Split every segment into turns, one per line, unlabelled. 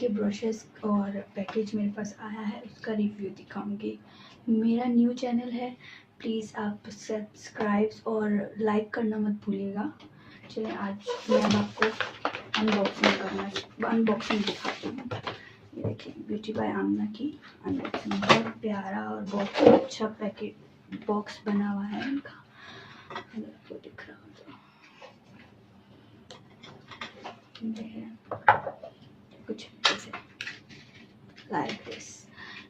के ब्रशेस और पैकेज मेरे पास आया है, उसका रिव्यू दिखाऊंगी। मेरा न्यू चैनल है, प्लीज़ आप सब्सक्राइब और लाइक करना मत भूलिएगा। चलिए आज मैं आपको अनबॉक्सिंग दिखाती हूँ। ये देखिए ब्यूटी बाय आमना की अनबॉक्सिंग, बहुत प्यारा और बहुत अच्छा पैकेट बॉक्स बना हुआ है इनका। अगर आपको दिख रहा हो तो कुछ ऐसे लाइक दिस।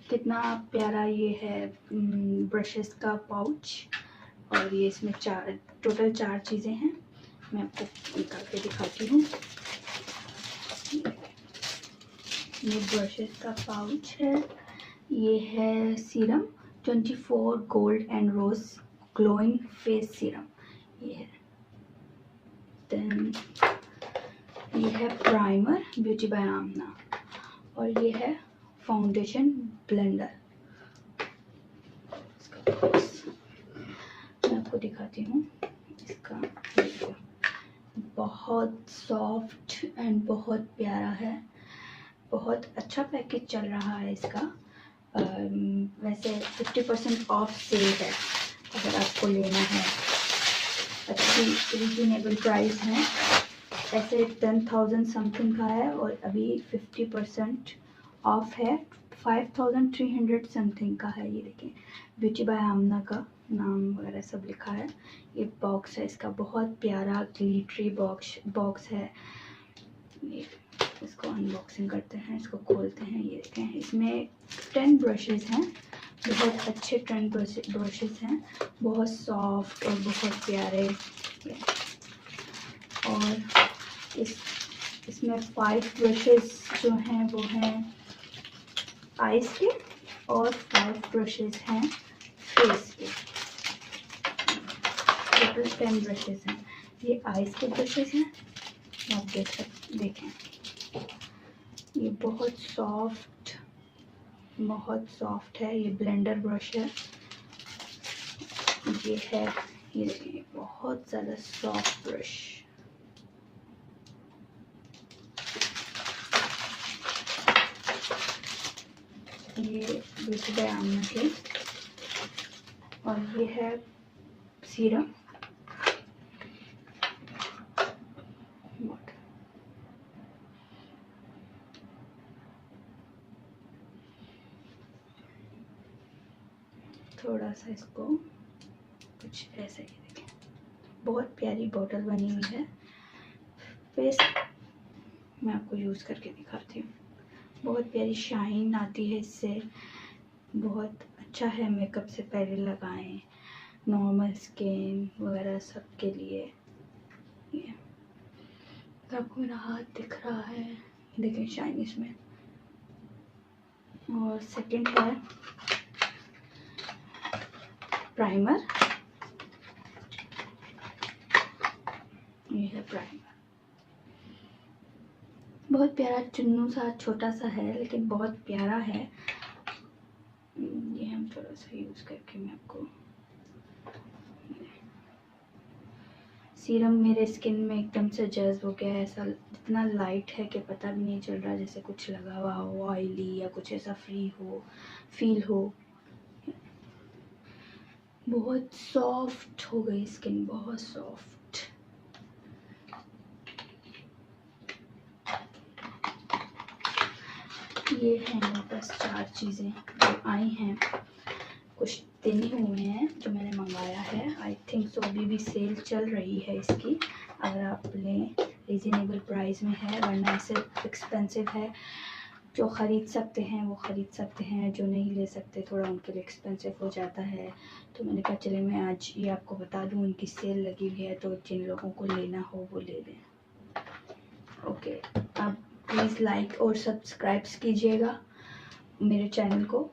कितना प्यारा ये है ब्रशेस का पाउच, और ये इसमें टोटल 4 चीज़ें हैं। मैं आपको निकाल के दिखाती हूँ। ये ब्रशेस का पाउच है। ये है serum 24 gold and rose glowing face serum, ये है। देन ये है प्राइमर ब्यूटी बाय आमना, और ये है फाउंडेशन ब्लेंडर। मैं आपको दिखाती हूँ इसका। बहुत सॉफ्ट एंड बहुत प्यारा है, बहुत अच्छा पैकेज चल रहा है इसका। वैसे 50% ऑफ सेल है, अगर आपको लेना है। अच्छी रीजनेबल प्राइस है, ऐसे 10,000 समथिंग का है और अभी 50% ऑफ है, 5,300 समथिंग का है। ये देखें ब्यूटी बाय आमना का नाम वगैरह सब लिखा है। ये बॉक्स है इसका, बहुत प्यारा ग्लिटरी बॉक्स है। ये इसको अनबॉक्सिंग करते हैं, इसको खोलते हैं। ये देखें इसमें 10 ब्रशेस हैं, बहुत अच्छे 10 ब्रशेस हैं, बहुत सॉफ्ट और बहुत प्यारे। और इसमें 5 ब्रशेस जो हैं वो हैं आइज के, और 5 ब्रशेस हैं फेस के। टोटल 10 ब्रशेस हैं। ये आइज के ब्रशेस हैं, आप देखें ये बहुत सॉफ्ट है। ये ब्लेंडर ब्रश है, ये है। ये देखिए बहुत ज़्यादा सॉफ्ट ब्रश। ये ब्यूटी बाय आमना के, और ये है सीरम। थोड़ा सा इसको कुछ ऐसे ही देखें, बहुत प्यारी बोतल बनी हुई है। फेस मैं आपको यूज़ करके दिखाती हूँ, बहुत प्यारी शाइन आती है इससे, बहुत अच्छा है। मेकअप से पहले लगाएं, नॉर्मल स्किन वगैरह सब के लिए। ये तो आपको मेरा हाथ दिख रहा है, देखें शाइन इसमें। और सेकंड है प्राइमर, ये है प्राइमर। बहुत प्यारा चुन्नू सा छोटा सा है, लेकिन बहुत प्यारा है। ये हम थोड़ा सा यूज़ करके मैं आपको, सीरम मेरे स्किन में एकदम से जज्ब हो गया है। ऐसा इतना लाइट है कि पता भी नहीं चल रहा जैसे कुछ लगा हुआ हो, ऑयली या कुछ ऐसा फील हो। बहुत सॉफ्ट हो गई स्किन, बहुत सॉफ्ट। ये है मेरे पास 4 चीज़ें जो आई हैं, कुछ दिन ही हुए हैं जो मैंने मंगाया है। आई थिंक सो अभी भी सेल चल रही है इसकी, अगर आप लें रीजनेबल प्राइस में है, वरना ऐसे एक्सपेंसिव है। जो ख़रीद सकते हैं वो ख़रीद सकते हैं, जो नहीं ले सकते थोड़ा उनके लिए एक्सपेंसिव हो जाता है। तो मैंने कहा चले मैं आज ये आपको बता दूँ, उनकी सेल लगी हुई है, तो जिन लोगों को लेना हो वो ले लें। ओके, आप प्लीज़ लाइक और सब्सक्राइब कीजिएगा मेरे चैनल को।